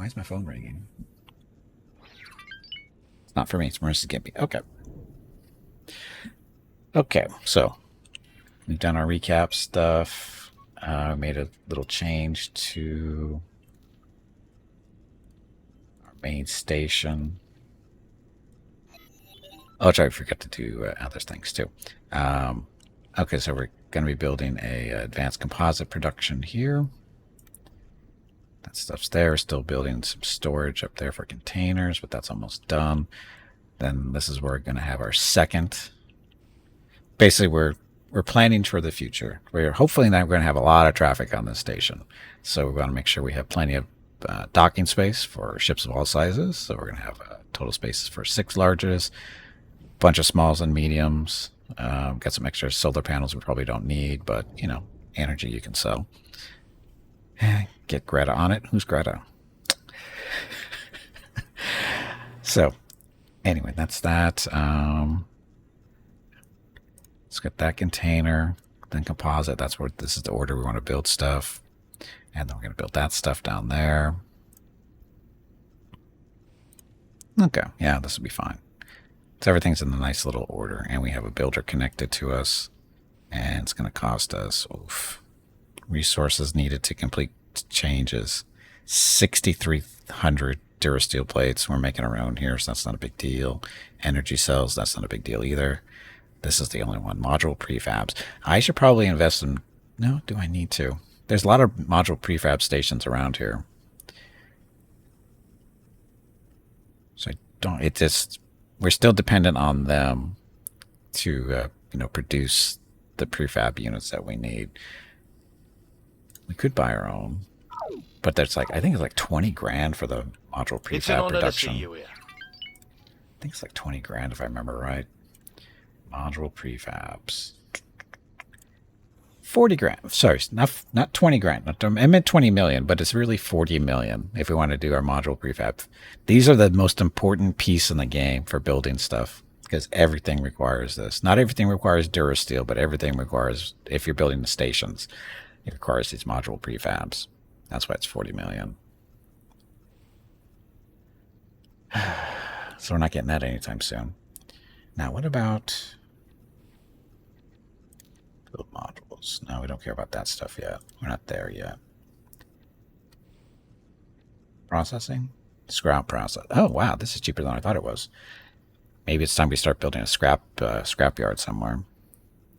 Why is my phone ringing? It's not for me. It's Marissa's Gimpy. Okay. Okay, so we've done our recap stuff. Made a little change to our main station. Oh, I forgot to do other things too. Okay, so we're going to be building a advanced composite production here. That stuff's there. Still building some storage up there for containers, but that's almost done. Then this is where we're going to have our second. Basically, we're planning for the future. We're hopefully not going to have a lot of traffic on this station, so we're going to make sure we have plenty of docking space for ships of all sizes. So we're going to have total spaces for 6 larges, bunch of smalls and mediums. Got some extra solar panels we probably don't need, but you know, energy you can sell. Get Greta on it. Who's Greta? So, anyway, that's that. Let's get that container, then composite. That's where this is the order we want to build stuff, and then we're going to build that stuff down there. Okay, yeah, this will be fine. So everything's in a nice little order, and we have a builder connected to us, and it's going to cost us resources needed to complete changes 6,300 Durasteel plates. We're making our own here, so that's not a big deal. Energy cells, that's not a big deal either. This is the only one. Module prefabs. I should probably invest in... No, do I need to? There's a lot of module prefab stations around here. So I don't... It just... We're still dependent on them to, produce the prefab units that we need. We could buy our own, but that's like, I think it's like 20 grand for the module prefab production. I think it's like 20 grand if I remember right. Module prefabs. 40 grand. Sorry, not 20 grand. I meant 20 million, but it's really 40 million if we want to do our module prefab. These are the most important piece in the game for building stuff, because everything requires this. Not everything requires Durasteel, but everything requires, if you're building the stations, it requires these module prefabs. That's why it's 40 million. So we're not getting that anytime soon. Now, what about build modules? No, we don't care about that stuff yet. We're not there yet. Processing? Scrap process. Oh, wow, this is cheaper than I thought it was. Maybe it's time we start building a scrap yard somewhere.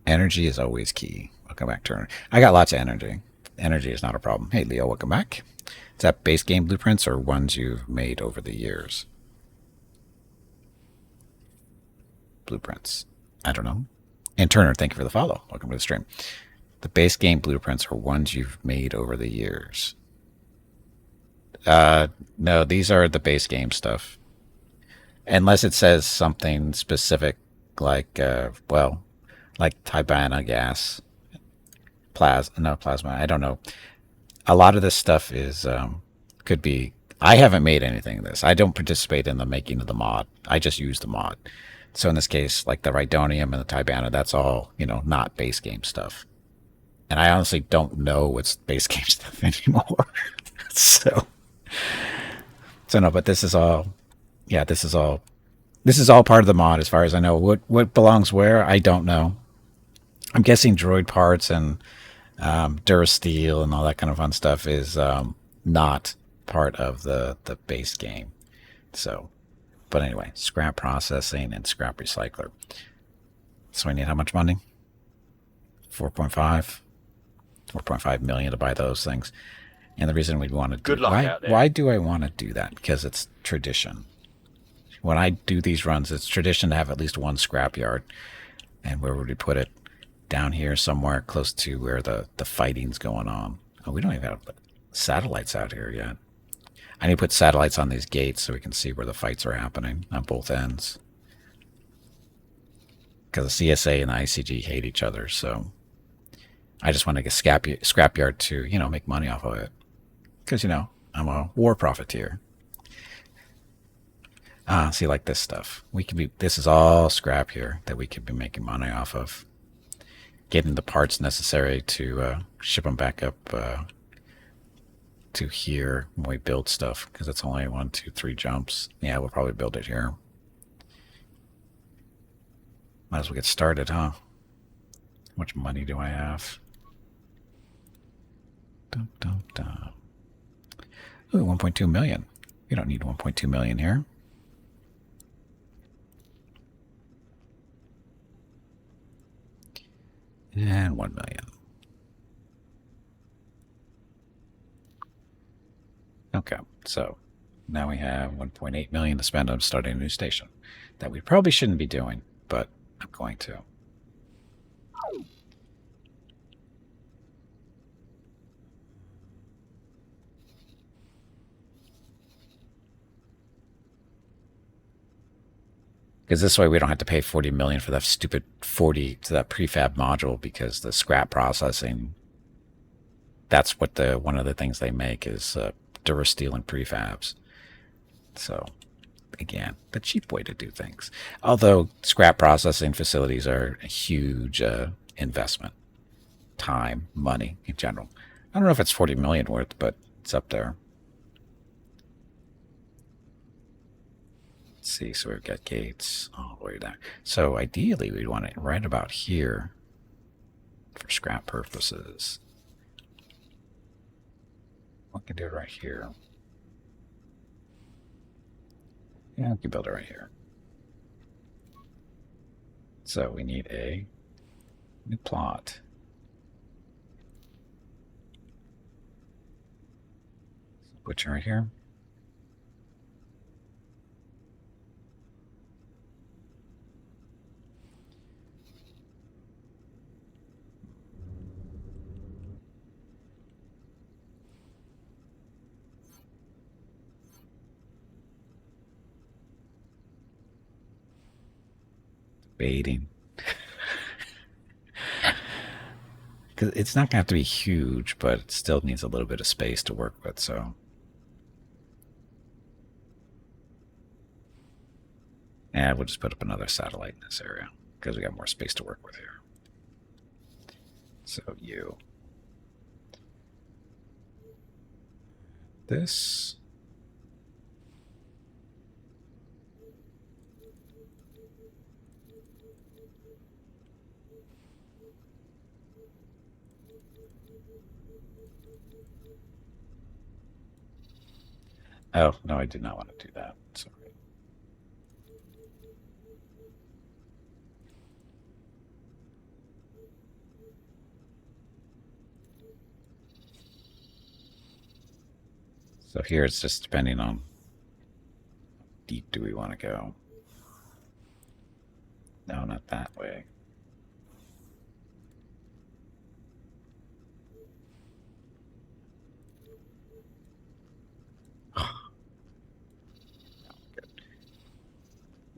Energy is always key. Welcome back, Turner. I got lots of energy. Energy is not a problem. Hey, Leo, welcome back. Is that base game blueprints or ones you've made over the years? Blueprints. I don't know. And Turner, thank you for the follow. Welcome to the stream. The base game blueprints are ones you've made over the years. No, these are the base game stuff. Unless it says something specific like, like Tibana gas. Plasma. I don't know. A lot of this stuff is, could be, I haven't made anything of this. I don't participate in the making of the mod. I just use the mod. So in this case, like the Rhydonium and the Tibana, that's all, not base game stuff. And I honestly don't know what's base game stuff anymore. So no, but this is all part of the mod as far as I know. What belongs where, I don't know. I'm guessing droid parts and Durasteel and all that kind of fun stuff is not part of the base game. So, but anyway, scrap processing and scrap recycler. So I need how much money? 4.5 million to buy those things. And the reason we'd want to do... Good luck out there. Why do I want to do that? Because it's tradition. When I do these runs, it's tradition to have at least one scrap yard. And where would we put it? Down here somewhere close to where the fighting's going on. Oh, we don't even have satellites out here yet. I need to put satellites on these gates so we can see where the fights are happening on both ends. Because the CSA and the ICG hate each other, so I just want to get scrapyard to, make money off of it. Because, I'm a war profiteer. See, like this stuff. This is all scrap here that we could be making money off of. Getting the parts necessary to ship them back up to here when we build stuff, because it's only 1, 2, 3 jumps. Yeah, we'll probably build it here. Might as well get started, huh? How much money do I have? Dum, dum, dum. Ooh, 1.2 million. We don't need 1.2 million here. And 1 million. Okay, so now we have 1.8 million to spend on starting a new station. That we probably shouldn't be doing, but I'm going to. Because this way we don't have to pay 40 million for that stupid 40 to that prefab module, because the scrap processing, that's what one of the things they make is durasteel and prefabs. So again, the cheap way to do things. Although scrap processing facilities are a huge investment, time, money in general. I don't know if it's 40 million worth, but it's up there. Let's see, so we've got gates all the way down. So ideally, we'd want it right about here for scrap purposes. We can do it right here. Yeah, we can build it right here. So we need a new plot. Put you right here. Debating. Because it's not going to have to be huge, but it still needs a little bit of space to work with, so. And we'll just put up another satellite in this area, because we got more space to work with here. So you. This. Oh, no, I did not want to do that. Sorry. So here it's just depending on how deep do we want to go. No, not that way.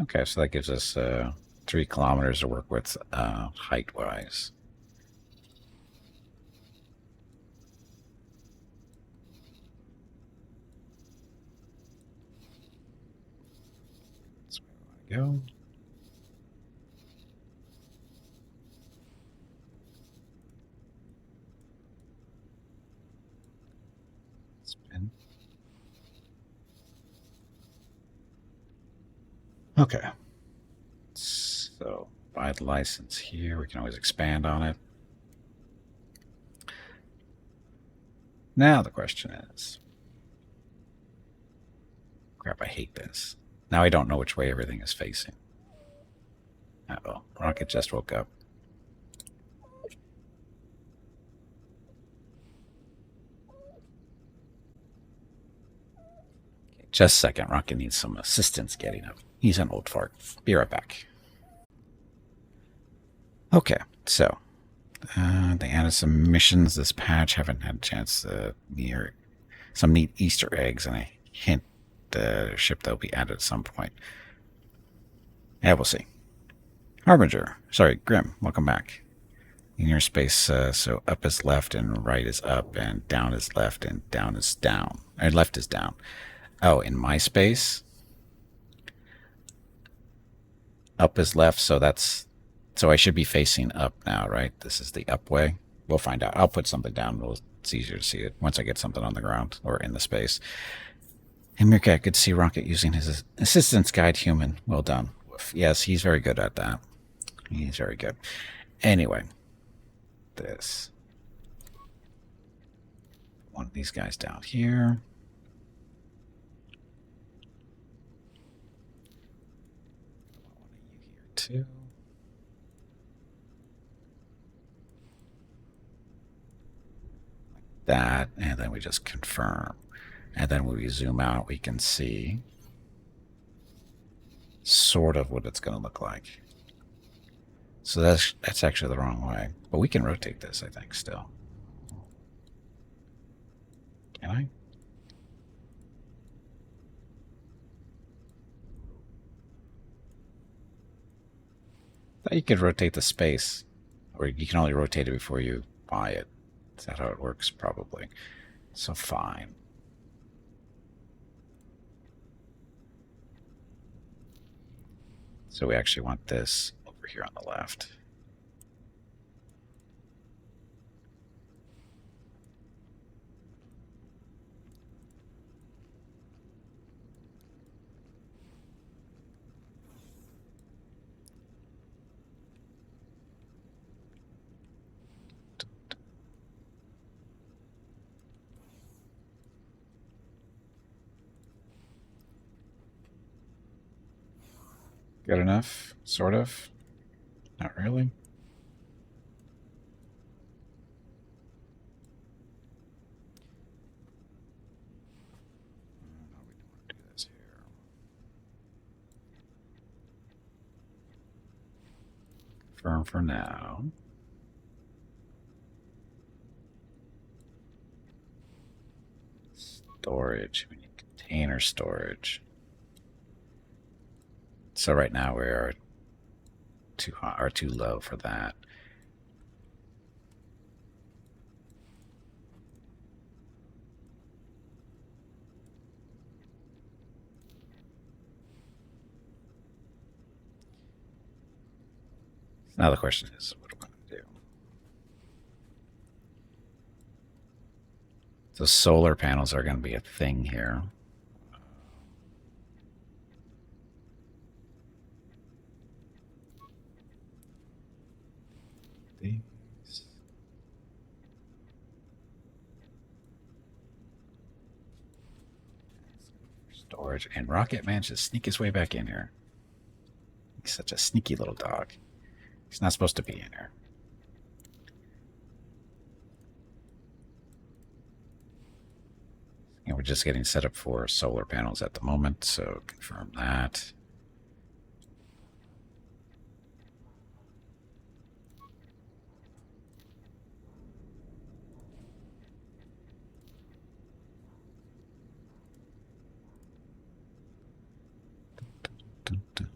Okay, so that gives us 3 kilometers to work with height-wise. That's where we want to go. Spin. Okay. So buy the license here. We can always expand on it. Now the question is, crap, I hate this. Now I don't know which way everything is facing. Uh-oh, Rocket just woke up. Okay, just a second, Rocket needs some assistance getting up. He's an old fart. Be right back. Okay, so they added some missions this patch. Haven't had a chance to near some neat Easter eggs, and a hint the ship that will be added at some point. Yeah, we'll see. Harbinger. Sorry, Grim. Welcome back. In your space, so up is left and right is up, and down is left and down is down. Or left is down. Oh, in my space, up is left, so that's. So I should be facing up now, right? This is the up way. We'll find out. I'll put something down. We'll It's easier to see it once I get something on the ground or in the space. And Meerkat, good to see Rocket using his assistance guide human. Well done. Yes, he's very good at that. He's very good. Anyway, this. One of these guys down here. One of you here too. Like that, and then we just confirm. And then when we zoom out, we can see sort of what it's going to look like. So that's actually the wrong way. But we can rotate this, I think, still. Can I? I thought you could rotate the space. Or you can only rotate it before you buy it. Is that how it works? Probably. So fine. So we actually want this over here on the left. Good enough? Sort of? Not really? How we want to do this here? Confirm for now. Storage. We need container storage. So right now we are too high or too low for that. Now the question is, what do I want to do? So solar panels are going to be a thing here. These. Storage. And Rocket managed to sneak his way back in here. He's such a sneaky little dog. He's not supposed to be in here. And we're just getting set up for solar panels at the moment, so confirm that. Dun, dun.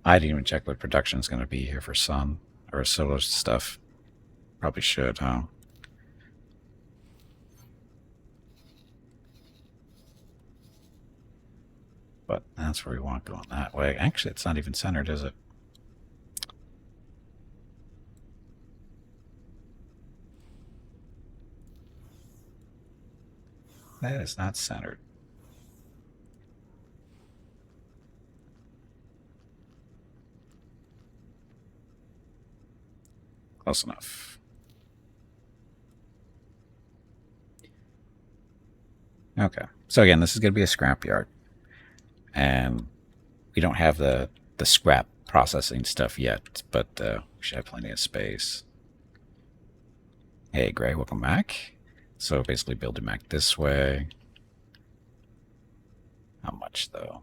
I didn't even check what production is going to be here for sun or solar stuff. Probably should, huh? But that's where we want going that way. Actually, it's not even centered, is it? That is not centered. Close enough. Okay. So again, this is going to be a scrapyard. And we don't have the scrap processing stuff yet, but we should have plenty of space. Hey, Gray, welcome back. So basically build it back this way. How much, though?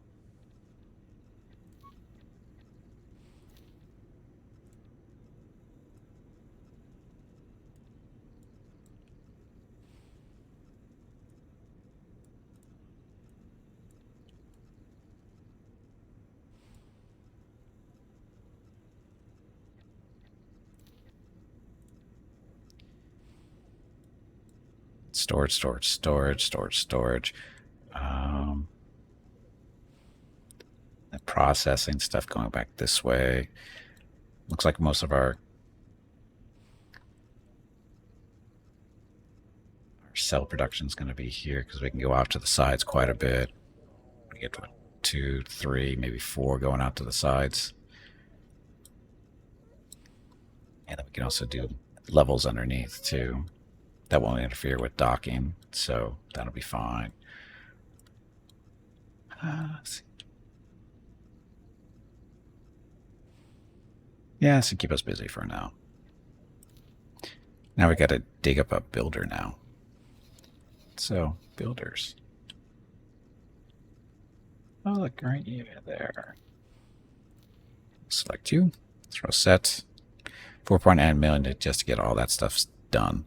Storage. processing stuff going back this way. Looks like most of our cell production is going to be here because we can go out to the sides quite a bit. We get 2, 3, maybe 4 going out to the sides. And then we can also do levels underneath too. That won't interfere with docking, so that'll be fine. Let's see. Yeah, this will keep us busy for now. Now we got to dig up a builder now. So, builders. Oh, look, right there. Select you. Throw set. 4.9 million just to get all that stuff done.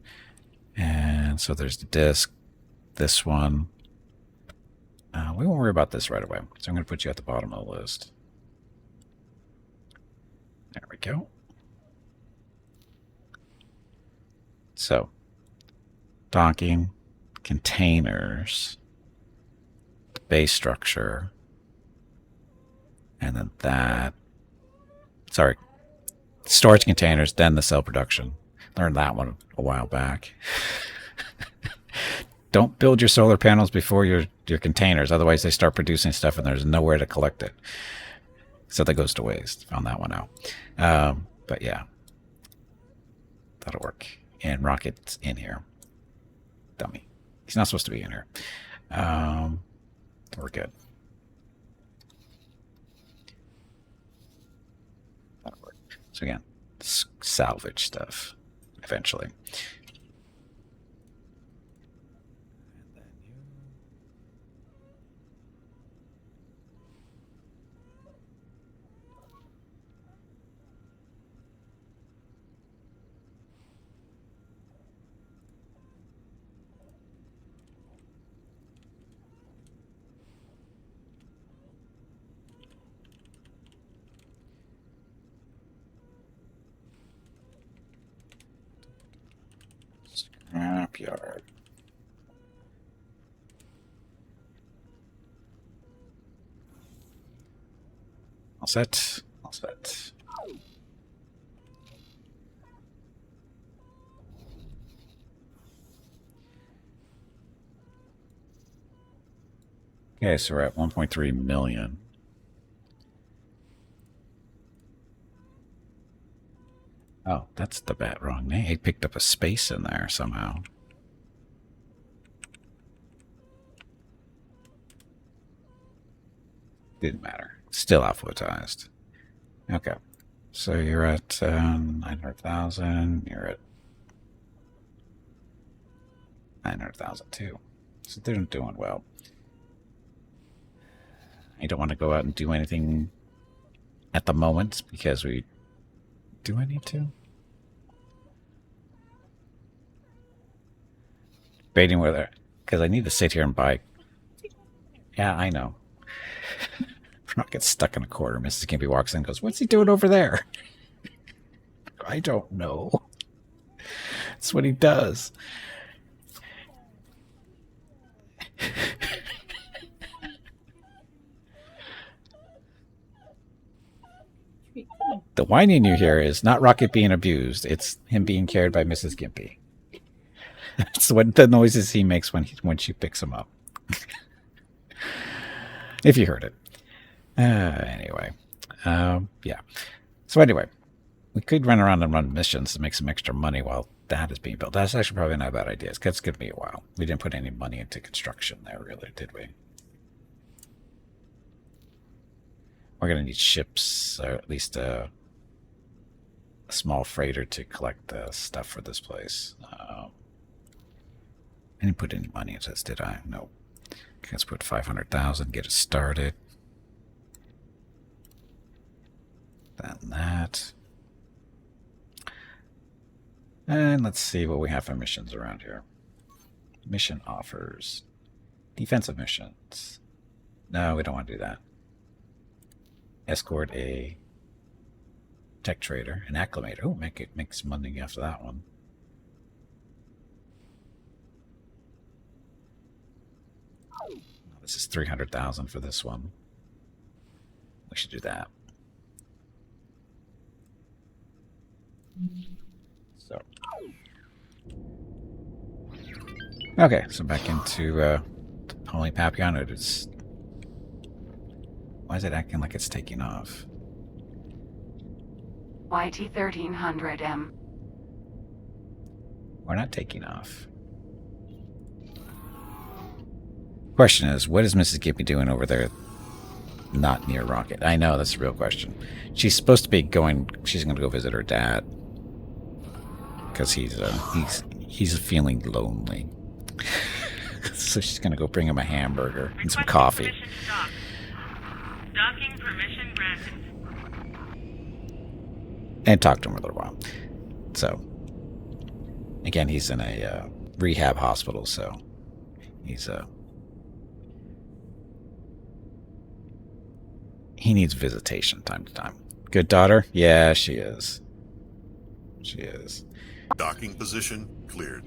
And so there's the disk. This one. We won't worry about this right away. So I'm going to put you at the bottom of the list. There we go. So, docking, containers, base structure, and then that. Sorry, storage containers, then the cell production. Learned that one a while back. Don't build your solar panels before your containers, otherwise they start producing stuff and there's nowhere to collect it. So that goes to waste. Found that one out. But yeah, that'll work. And Rocket's in here. Dummy. He's not supposed to be in here. We're good. That'll work. So again, salvage stuff eventually. Scrapyard. All set. All set. Okay, so we're at 1.3 million. Oh, that's the wrong name. He picked up a space in there somehow. Didn't matter. Still alphabetized. Okay. So you're at 900,000. You're at 900,000 too. So they're doing well. I don't want to go out and do anything at the moment because we... Do I need to? Debating whether... Because I need to sit here and buy... Yeah, I know. Not get stuck in a corner. Mrs. Gimpy walks in and goes, "What's he doing over there?" I don't know. That's what he does. The whining you hear is not Rocket being abused. It's him being carried by Mrs. Gimpy. That's what the noises he makes when she picks him up. If you heard it. Anyway. Yeah. So anyway, we could run around and run missions to make some extra money while that is being built. That's actually probably not a bad idea. It's going to be a while. We didn't put any money into construction there, really, did we? We're going to need ships, or at least a small freighter to collect the stuff for this place. I didn't put any money into this, did I? No. Okay, let's put 500,000, get it started. Then that. And let's see what we have for missions around here. Mission offers. Defensive missions. No, we don't want to do that. Escort a tech trader, an acclimator. Oh, make some money after that one. This is 300,000 for this one. We should do that. So. Okay, so back into Holy Papillon. It's... Why is it acting like it's taking off? YT 1300M. We're not taking off. Question is, what is Mrs. Gippy doing over there not near Rocket? I know, that's the real question. She's supposed to be going... She's going to go visit her dad. Because he's feeling lonely. So she's going to go bring him a hamburger and some coffee. Docking permission granted. And talk to him for a little while. So, again, he's in a rehab hospital, so he's he needs visitation time to time. Good daughter? Yeah, she is. She is. Docking position cleared.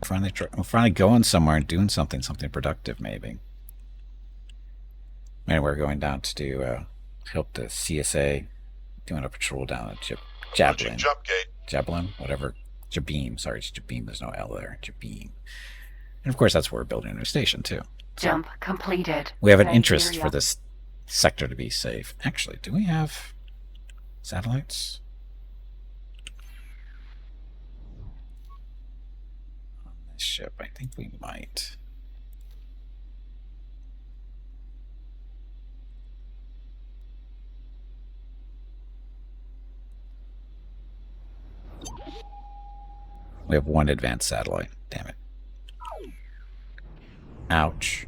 I'm finally going somewhere and doing something productive, maybe. And we're going down to do help the CSA doing a patrol down at Jablin. Jump gate. Jablin, whatever. Jabeam. Sorry, it's Jabeam. There's no L there. Jabeam. And of course, that's where we're building a new station too. So Jump completed. we have an interest for this sector to be safe. Actually, do we have satellites? On this ship, I think we might. We have one advanced satellite. Damn it. Ouch.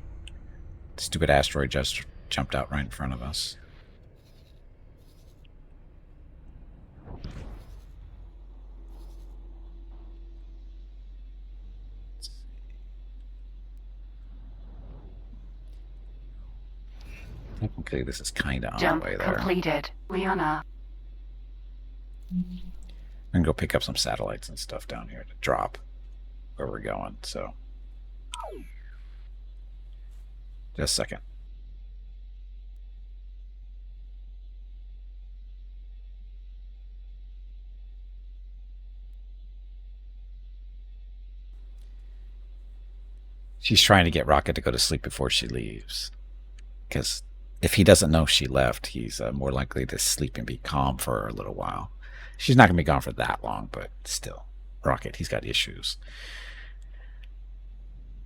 Stupid asteroid just jumped out right in front of us. Technically, this is kind of on the way there. Jump completed. Liana. I'm going to go pick up some satellites and stuff down here to drop where we're going, so. Just a second. She's trying to get Rocket to go to sleep before she leaves. Because if he doesn't know she left, he's more likely to sleep and be calm for a little while. She's not going to be gone for that long, but still. Rocket, he's got issues.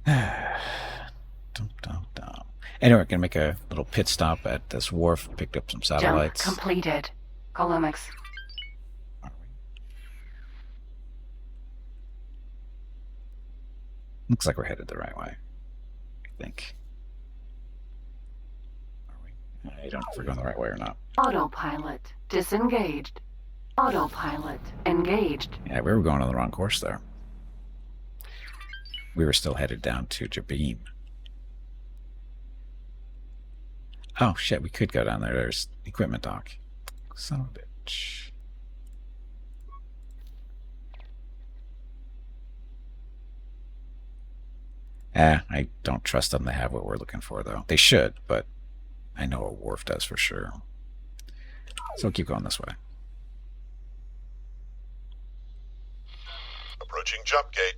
Dum, dum, dum. Anyway, we're going to make a little pit stop at this wharf. Picked up some satellites. Jump completed. Columix. Looks like we're headed the right way. I think. Are we? I don't know if we're going the right way or not. Autopilot disengaged. Autopilot engaged. Yeah, we were going on the wrong course there. We were still headed down to Jabeam. Oh, shit, we could go down there. There's equipment dock. Son of a bitch. I don't trust them to have what we're looking for, though. They should, but I know a wharf does for sure. So we'll keep going this way. Approaching jump gate.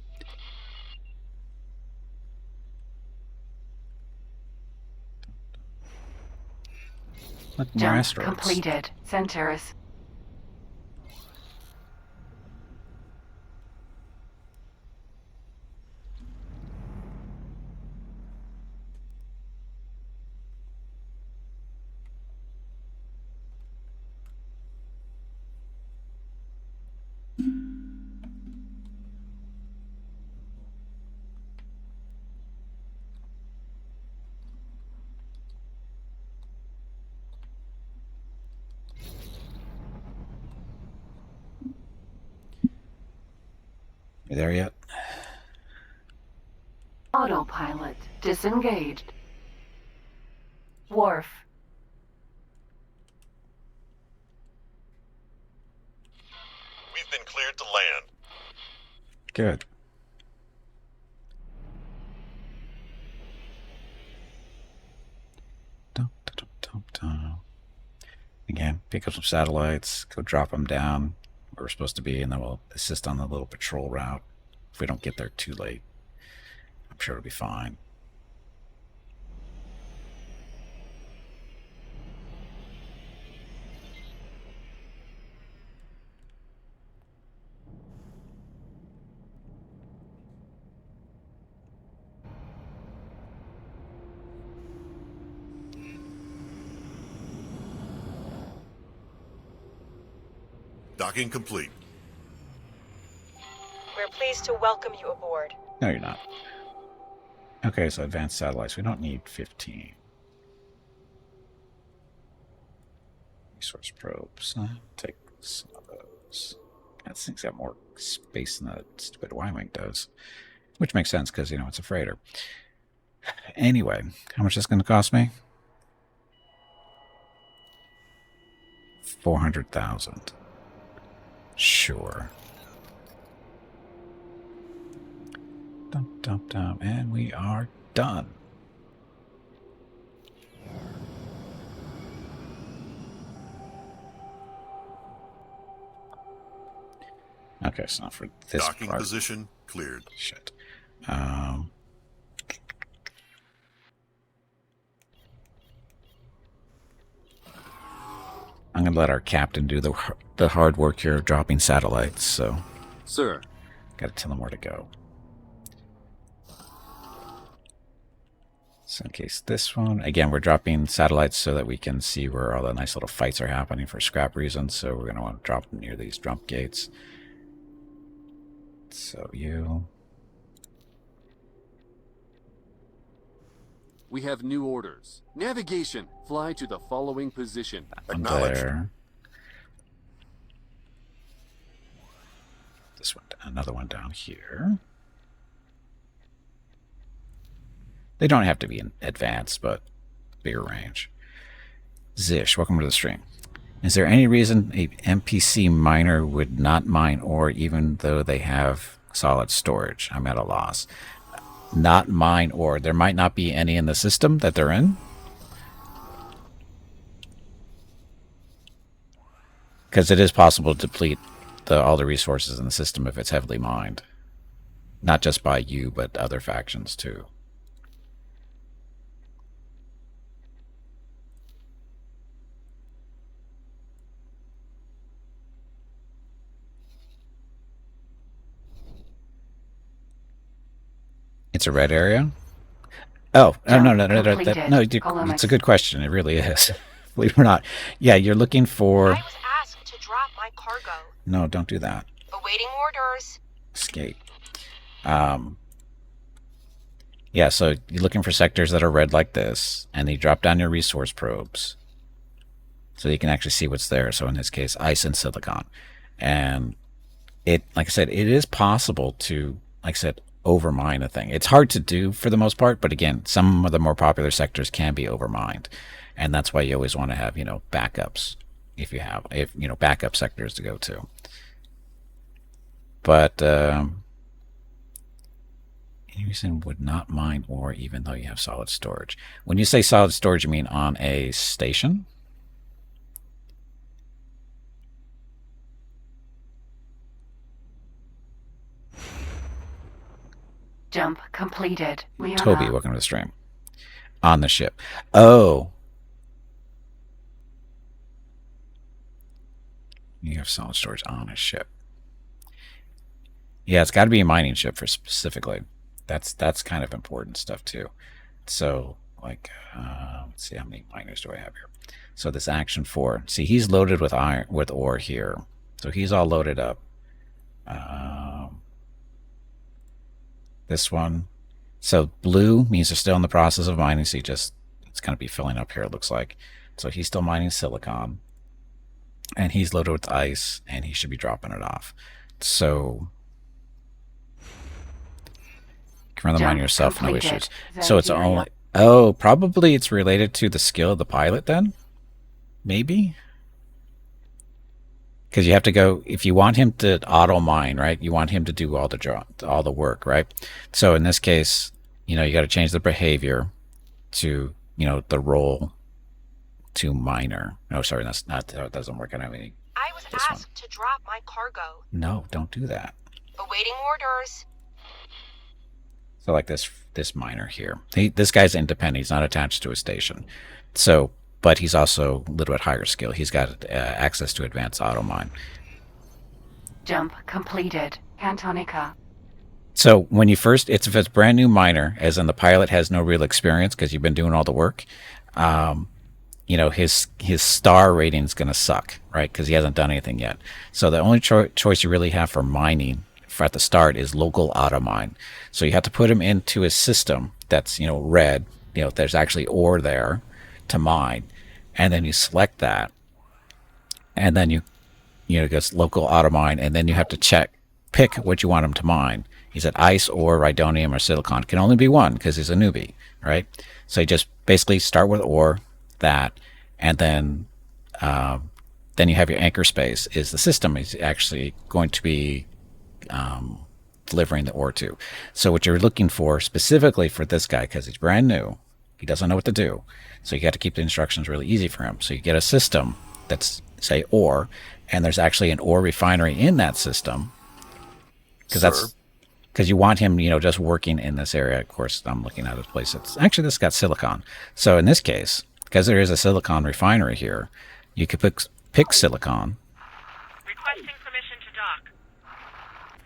Look, more Jump asteroids. completed. Centaurus. You there yet? Autopilot disengaged. Wharf. We've been cleared to land. Good. pick up some satellites, go drop them down where we're supposed to be, and then we'll assist on the little patrol route if we don't get there too late. I'm sure it'll be fine. Docking complete. We're pleased to welcome you aboard. No, you're not. Okay, so advanced satellites. We don't need 15. Resource probes. Take some of those. That thing's got more space than the stupid Y-Wing does. Which makes sense because, you know, it's a freighter. Anyway, how much is this going to cost me? 400,000. Sure. Dump, dump, dump, and we are done. Okay, so now for this Docking part. position cleared. Shit. I'm going to let our captain do the hard work here of dropping satellites, so Sir, got to tell him where to go. So in case this one, again, we're dropping satellites so that we can see where all the nice little fights are happening for scrap reasons, so we're going to want to drop them near these jump gates. So you... we have new orders. Navigation, fly to the following position. one Acknowledged. there. This one, another one down here. They don't have to be in advanced, but bigger range. Zish, welcome to the stream. Is there any reason a NPC miner would not mine ore even though they have solid storage? I'm at a loss. Not mine ore. There might not be any in the system that they're in. Because it is possible to deplete all the resources in the system if it's heavily mined. Not just by you, but other factions too. It's a red area? Oh, no, it's a good question. It really is. Believe it or not. Yeah, you're looking for... I was asked to drop my cargo. No, don't do that. Awaiting orders. Escape. Yeah, so you're looking for sectors that are red like this, and you drop down your resource probes so you can actually see what's there. So in this case, ice and silicon. And it, like I said, it is possible to, like I said, overmine a thing. It's hard to do for the most part, but again, some of the more popular sectors can be overmined. And that's why you always want to have, you know, backups if you know, backup sectors to go to. But any reason would not mine ore even though you have solid storage. When you say solid storage, you mean on a station? Jump completed. We are Toby, now- welcome to the stream. On the ship. Oh. You have solid storage on a ship. Yeah, it's got to be a mining ship for specifically. That's kind of important stuff too. So, like, let's see, how many miners do I have here? So this action 4. See, he's loaded with ore here. So he's all loaded up. This one. So blue means they're still in the process of mining. So it's going to be filling up here, it looks like. So he's still mining silicon. And he's loaded with ice, and he should be dropping it off. So you can run the mine yourself, no issues. So it's only... Oh, probably it's related to the skill of the pilot then? Maybe? Because you have to go... If you want him to auto mine, right? You want him to do all the work, right? So in this case, you know, you got to change the behavior to, you know, the role to miner. No, sorry, that's not. That doesn't work. I don't have any. I was This one. asked to drop my cargo. No, don't do that. Awaiting orders. So like this miner here. This guy's independent. He's not attached to a station. So, but he's also a little bit higher skill. He's got access to advanced auto mine. Jump completed. Cantonica. So when you first, if it's brand new miner, as in the pilot has no real experience because you've been doing all the work, his star rating is going to suck, right? Because he hasn't done anything yet. So the only choice you really have for mining at the start is local auto mine. So you have to put him into a system that's red. There's actually ore there to mine, and then you select that, and then you goes local auto mine, and then you have to pick what you want him to mine. He said ice, ore, rhydonium, or silicon. Can only be one because he's a newbie, right? So you just basically start with ore, that, and then you have your anchor space. Is the system is actually going to be delivering the ore to. So what you're looking for specifically for this guy, because he's brand new, he doesn't know what to do. So you got to keep the instructions really easy for him. So you get a system that's say ore, and there's actually an ore refinery in that system, because you want him, just working in this area. Of course, I'm looking at his place. It's actually, this got silicon. So in this case, because there is a silicon refinery here, you could pick silicon. Requesting permission to dock.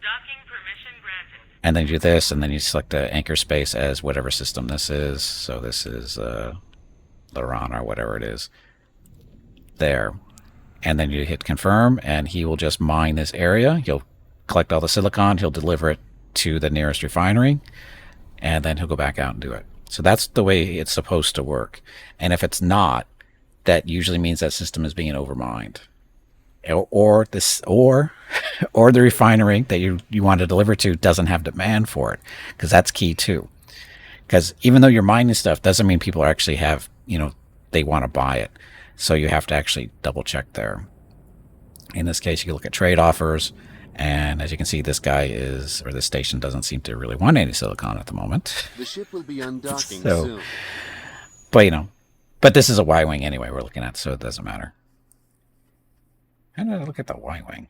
Docking permission granted. And then you do this, and then you select the anchor space as whatever system this is. So this is Laran or whatever it is. There. And then you hit confirm, and he will just mine this area. He'll collect all the silicon. He'll deliver it to the nearest refinery, and then he'll go back out and do it. So that's the way it's supposed to work. And if it's not, that usually means that system is being overmined, or the refinery that you want to deliver to doesn't have demand for it, because that's key too. Because even though you're mining stuff, doesn't mean people actually have they want to buy it. So you have to actually double check there. In this case, you can look at trade offers. And as you can see, this station doesn't seem to really want any silicon at the moment. The ship will be undocking soon. But this is a Y-wing anyway we're looking at, so it doesn't matter. How did I look at the Y-wing?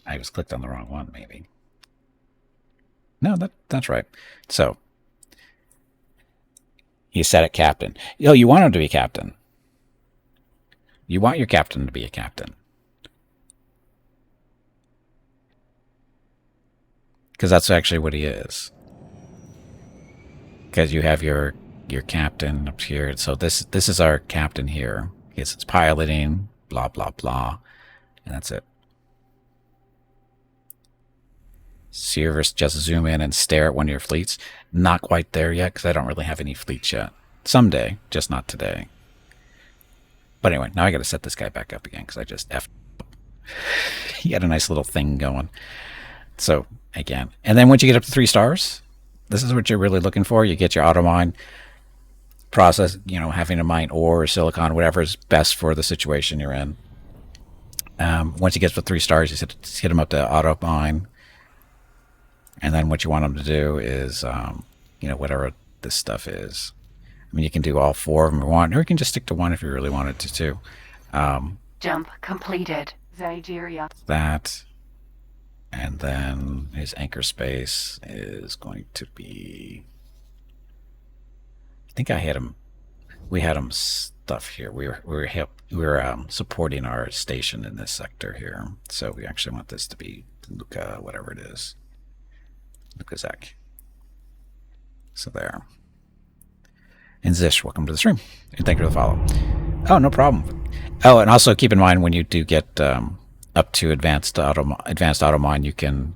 I was clicked on the wrong one, maybe. No, that's right. So, you set it captain. You want him to be captain. You want your captain to be a captain. Because that's actually what he is. Because you have your captain up here. So this is our captain here. It's piloting, blah, blah, blah. And that's it. So you ever just zoom in and stare at one of your fleets? Not quite there yet, because I don't really have any fleets yet. Someday, just not today. But anyway, now I got to set this guy back up again, because I just effed up. He had a nice little thing going. So, again. And then once you get up to 3 stars, this is what you're really looking for. You get your auto mine process, having to mine ore or silicon, whatever is best for the situation you're in. Once you get to 3 stars, you hit them up to auto mine. And then what you want them to do is, whatever this stuff is. I mean, you can do all 4 of them if you want, or you can just stick to one if you really wanted to, too. Jump completed. Zygeria. That. And then his anchor space is going to be... I think I had him... We had him stuff here. We were supporting our station in this sector here. So we actually want this to be Luca, whatever it is. Lukazek. So there. And Zish, welcome to the stream. And thank you for the follow. Oh, no problem. Oh, and also keep in mind when you do get up to advanced auto mine, you can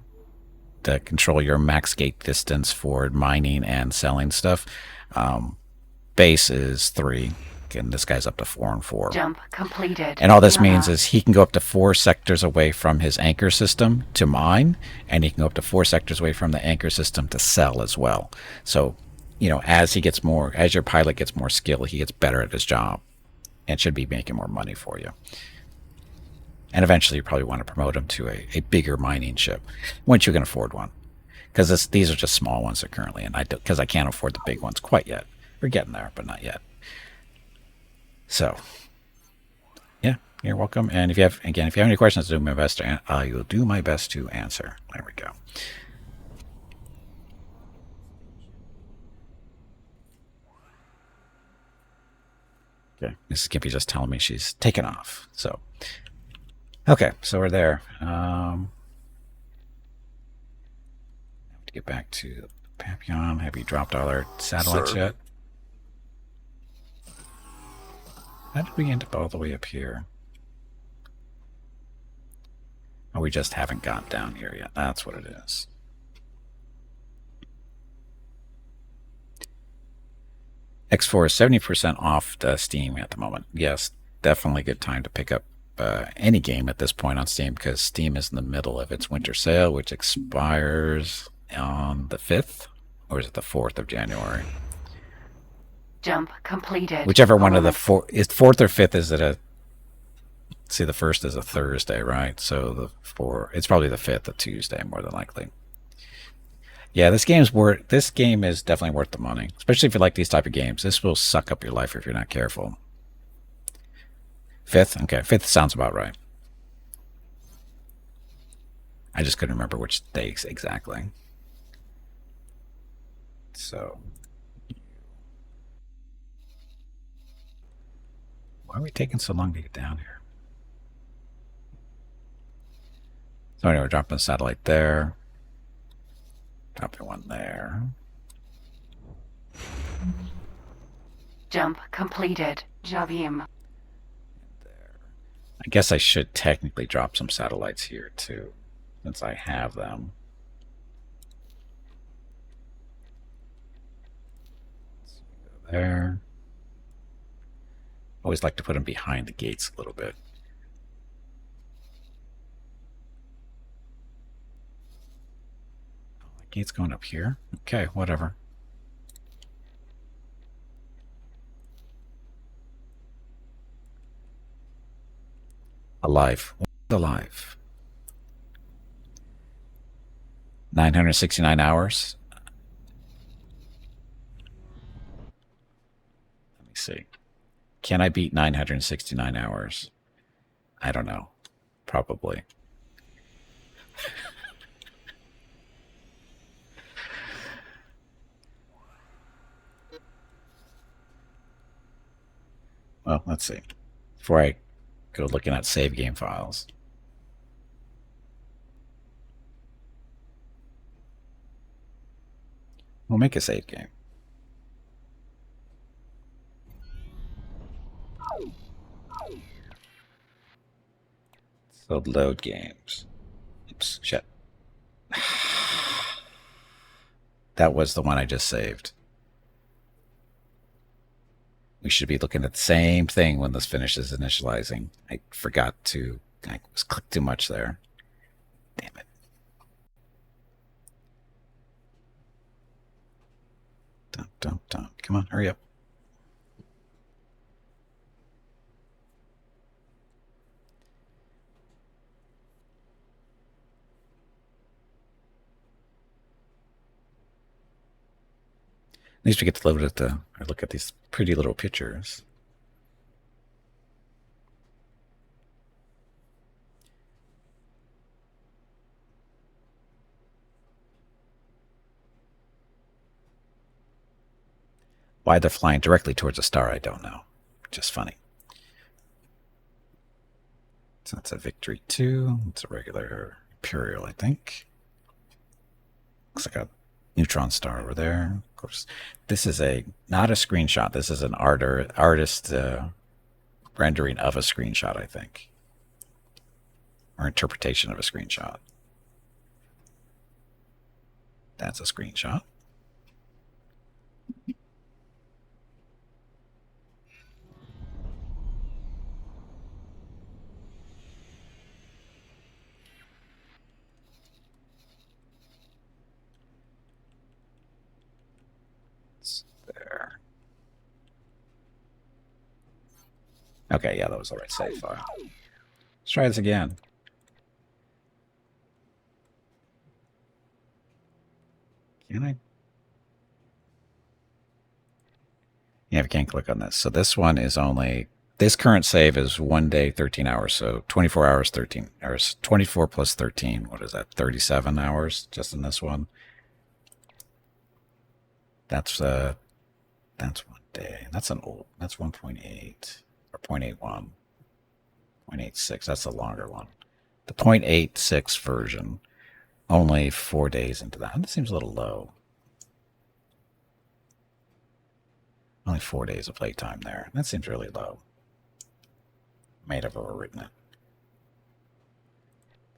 control your max gate distance for mining and selling stuff. Base is 3, and this guy's up to 4 and 4. Jump completed. And all this means is he can go up to 4 sectors away from his anchor system to mine, and he can go up to 4 sectors away from the anchor system to sell as well. So, as your pilot gets more skill, he gets better at his job, and should be making more money for you. And eventually you probably want to promote him to a bigger mining ship, once you can afford one. Because these are just small ones that currently, and because I can't afford the big ones quite yet. We're getting there, but not yet. So, yeah, you're welcome. And if you have any questions, I will do my best to answer. There we go. Okay, Mrs. Gimpy just telling me she's taken off. So, okay, so we're there. To get back to Papillon, have you dropped all our satellites yet? How did we end up all the way up here? Oh, we just haven't got down here yet. That's what it is. X4 is 70% off Steam at the moment. Yes, definitely good time to pick up any game at this point on Steam, because Steam is in the middle of its winter sale, which expires on the 5th, or is it the 4th of January? Jump completed. Whichever one of the 4th or 5th is it a... See, the 1st is a Thursday, right? So it's probably the 5th, a Tuesday, more than likely. Yeah, this game is definitely worth the money, especially if you like these type of games. This will suck up your life if you're not careful. 5th? Okay, 5th sounds about right. I just couldn't remember which days exactly. So, why are we taking so long to get down here? So anyway, we're dropping a satellite there. Dropping one there. Jump completed. Javim. There. I guess I should technically drop some satellites here too, since I have them. So go there. Always like to put them behind the gates a little bit. Gate's going up here. Okay, whatever. Alive. Alive. 969 hours. Let me see. Can I beat 969 hours? I don't know. Probably. Well, let's see. Before I go looking at save game files. We'll make a save game. So load games. Oops, shit. That was the one I just saved. We should be looking at the same thing when this finishes initializing. I forgot to... I was clicked too much there. Damn it. Dun. Come on, hurry up. At least we get to look at these pretty little pictures. Why they're flying directly towards a star, I don't know. Just funny. So that's a Victory 2. It's a regular Imperial, I think. Looks like a neutron star over there. Of course, this is not a screenshot. This is an artist rendering of a screenshot, I think, or interpretation of a screenshot. That's a screenshot. There. Okay, yeah, that was the right save file. Let's try this again. Can I? Yeah, we can't click on this. So this one is only this current save is 1 day, 13 hours. So 24 hours, 13 hours. 24 plus 13. What is that? 37 hours just in this one. That's 1 day. That's 1.8 or 0.81. 0.86. That's the longer one. The 0.86 version. Only 4 days into that. That seems a little low. Only 4 days of playtime there. That seems really low. Might have overwritten it.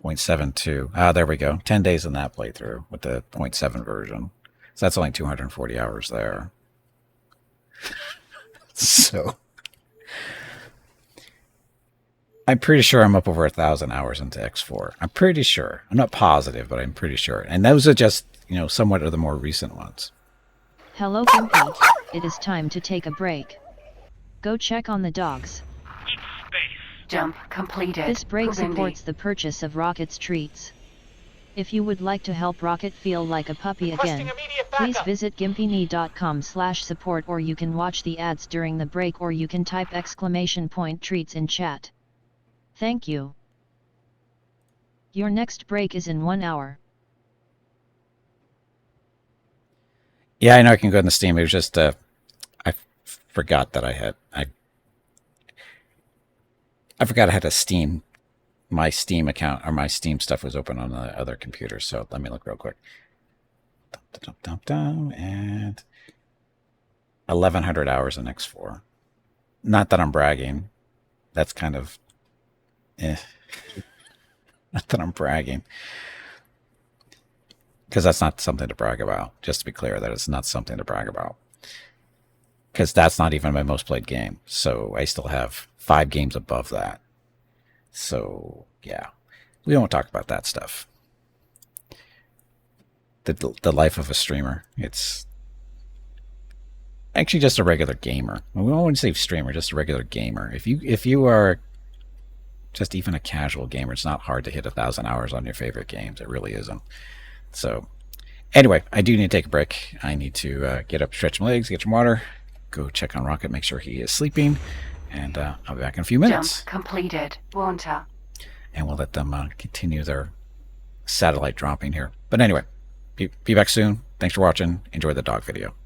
0.72. Ah, there we go. 10 days in that playthrough with the 0.7 version. So that's only 240 hours there. So I'm pretty sure I'm up over 1,000 hours into X4. I'm pretty sure. I'm not positive, but I'm pretty sure. And those are just, somewhat of the more recent ones. Hello, Gimpy. It is time to take a break. Go check on the dogs. Eat space. Jump completed. This break Burundi. supports the purchase of Rocket's treats. If you would like to help Rocket feel like a puppy again, please visit gimpyknee.com/support, or you can watch the ads during the break, or you can type !treats in chat. Thank you. Your next break is in 1 hour. Yeah, I know I can go in the Steam. It was just, I forgot that I forgot I had a Steam. My Steam account or my Steam stuff was open on the other computer. So let me look real quick. And 1,100 hours in X4. Not that I'm bragging. That's kind of, Not that I'm bragging. Because that's not something to brag about. Just to be clear, that it's not something to brag about. Because that's not even my most played game. So I still have 5 games above that. So, yeah. We won't talk about that stuff. The life of a streamer. It's actually just a regular gamer. We don't want to say streamer, just a regular gamer. If you are just even a casual gamer, it's not hard to hit 1,000 hours on your favorite games. It really isn't. So, anyway, I do need to take a break. I need to get up, stretch my legs, get some water, go check on Rocket, make sure he is sleeping, and I'll be back in a few minutes. Jump completed. Water. And we'll let them continue their satellite dropping here. But anyway, be back soon. Thanks for watching. Enjoy the dog video.